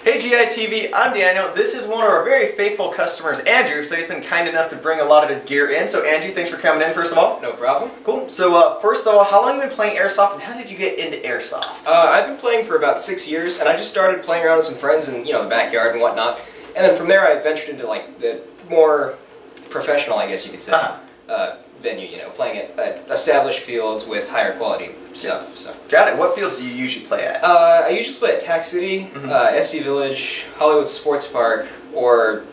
Hey GITV, I'm Daniel. This is one of our very faithful customers, Andrew, so he's been kind enough to bring a lot of his gear in. So Andrew, thanks for coming in first of all. No problem. Cool. So first of all, how long have you been playing Airsoft and how did you get into Airsoft? I've been playing for about 6 years, and I just started playing around with some friends in the backyard and whatnot. And then from there I ventured into like the more professional, I guess you could say, venue, playing at established fields with higher quality stuff. So. Got it. What fields do you usually play at? I usually play at Tac City, SC Village, Hollywood Sports Park, or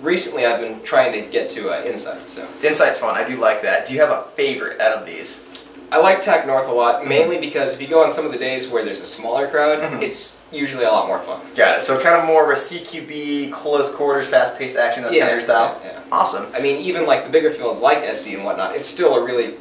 recently I've been trying to get to Insight. So. Insight's fun. I do like that. Do you have a favorite out of these? I like Tac North a lot, mainly because if you go on some of the days where there's a smaller crowd, it's usually a lot more fun. Got it. So kind of more of a CQB, close quarters, fast-paced action, that's kind of your style? Yeah. Awesome. I mean, even like the bigger fields like SC and whatnot, it's still a really...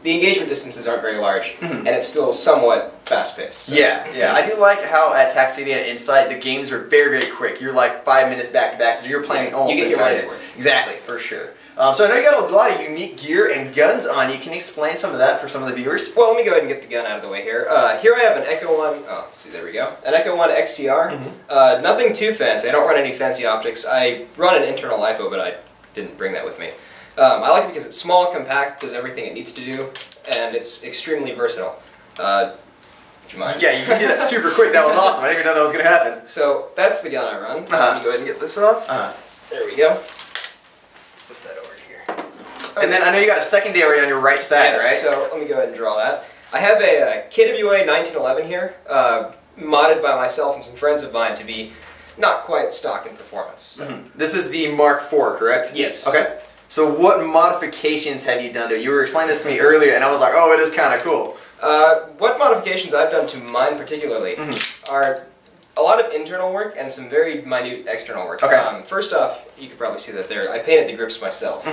The engagement distances aren't very large, and it's still somewhat fast-paced. So. Yeah. I do like how at Tac City and Insight, the games are very, very quick. You're like 5 minutes back-to-back, so you're playing almost you get your money's worth. Exactly, for sure. So I know you got a lot of unique gear and guns on you. Can you explain some of that for some of the viewers? Well, let me go ahead and get the gun out of the way here. Here I have an Echo 1, see, there we go. An Echo 1 XCR. Nothing too fancy. I don't run any fancy optics. I run an internal LiPo, but I didn't bring that with me. I like it because it's small, compact, does everything it needs to do, and it's extremely versatile. Do you mind? Yeah, you can do that super quick. That was awesome. I didn't even know that was going to happen. So that's the gun I run. Let me go ahead and get this off. There we go. Put that over here. Okay. And then I know you got a secondary on your right side, right? So let me go ahead and draw that. I have a KWA 1911 here, modded by myself and some friends of mine to be not quite stock in performance. So. This is the Mark IV, correct? Yes. Okay. So what modifications have you done to it? You were explaining this to me earlier, and I was like, oh, it is kind of cool. What modifications I've done to mine particularly are a lot of internal work and some very minute external work. Okay. First off, you could probably see that there. I painted the grips myself,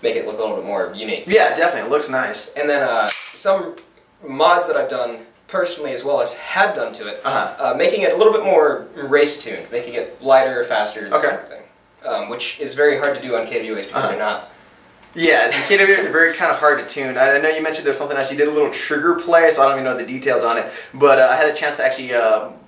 make it look a little bit more unique. Yeah, definitely. It looks nice. And then some mods that I've done personally as well as had done to it, making it a little bit more race-tuned, making it lighter, faster, that sort of thing. Which is very hard to do on KWAs because they're not. Yeah, the KWAs are very kind of hard to tune. I know you mentioned there's something else. You did a little trigger play, so I don't even know the details on it. But I had a chance to actually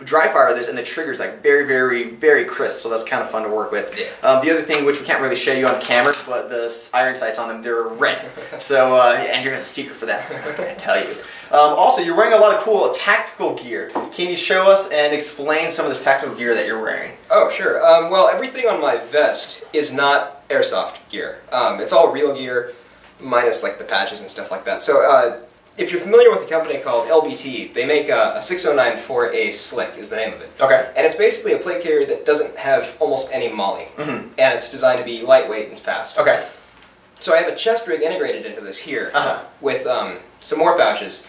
dry fire this, and the trigger's like very, very, very crisp, so that's kind of fun to work with. Yeah. The other thing, which we can't really show you on camera, but the iron sights on them, they're red. So Andrew has a secret for that. I'm not going to tell you. Also, you're wearing a lot of cool tactical gear. Can you show us and explain some of this tactical gear that you're wearing? Oh, sure. Well, everything on my vest is not Airsoft gear. It's all real gear, minus like the patches and stuff like that. So, if you're familiar with a company called LBT, they make a 6094A Slick is the name of it. Okay. And it's basically a plate carrier that doesn't have almost any molly. And it's designed to be lightweight and fast. Okay. So I have a chest rig integrated into this here with some more pouches,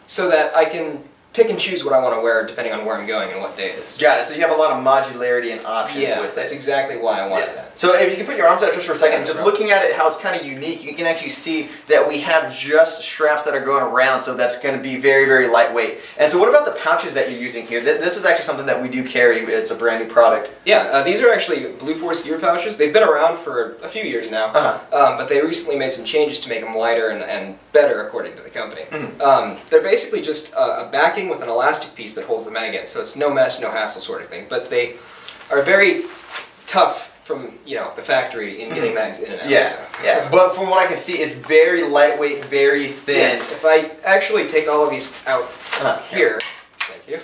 so that I can pick and choose what I want to wear depending on where I'm going and what day it is. Got it. So you have a lot of modularity and options with it. Yeah, that's exactly why I wanted that. So if you can put your arms out just for a second, just looking at it, how it's kind of unique, you can actually see that we have just straps that are going around, so that's going to be very, very lightweight. And so what about the pouches that you're using here? This is actually something that we do carry. It's a brand new product. Yeah, these are actually Blue Force gear pouches. They've been around for a few years now, but they recently made some changes to make them lighter and better, according to the company. They're basically just a backing with an elastic piece that holds the mag in, so it's no mess, no hassle sort of thing. But they are very tough from the factory in getting mags in and out. Yeah, so. yeah. But from what I can see, it's very lightweight, very thin. Yeah, if I actually take all of these out here, thank you.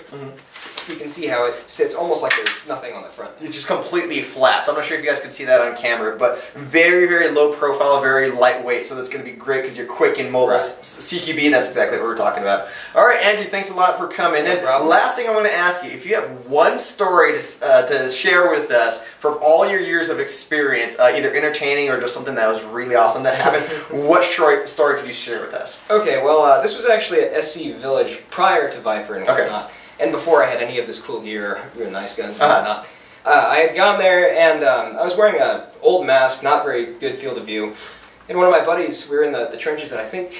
You can see how it sits almost like there's nothing on the front. It's just completely flat, so I'm not sure if you guys can see that on camera, but very, very low profile, very lightweight, so that's going to be great because you're quick and mobile. CQB, that's exactly what we're talking about. All right, Andrew, thanks a lot for coming in. Last thing I want to ask you, if you have one story to share with us from all your years of experience, either entertaining or just something that was really awesome that happened, what story could you share with us? Okay, well, this was actually at SC Village prior to Viper and whatnot. And before I had any of this cool gear, really nice guns and whatnot. I had gone there and I was wearing an old mask, not very good field of view. And one of my buddies, we were in the trenches at I think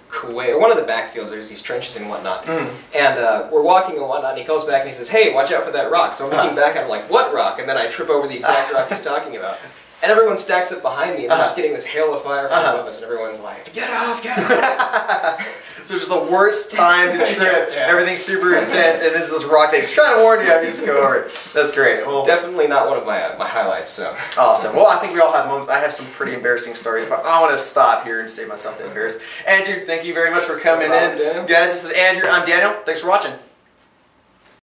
Kuwait, or one of the backfields, there's these trenches and whatnot. And we're walking and whatnot, and he calls back and he says, hey, watch out for that rock. So I'm looking back and I'm like, what rock? And then I trip over the exact rock he's talking about. and everyone stacks up behind me, and I'm just getting this hail of fire from above us, and everyone's like, get off, get off. So just the worst time to trip, everything's super intense, and this is this rock thing. Just trying to warn you, you just go over it. That's great. Well, definitely not one of my highlights, so. Awesome. Well, I think we all have moments. I have some pretty embarrassing stories, but I want to stop here and save myself the embarrassed. Andrew, thank you very much for coming in. Daniel. Guys, this is Andrew. I'm Daniel. Thanks for watching.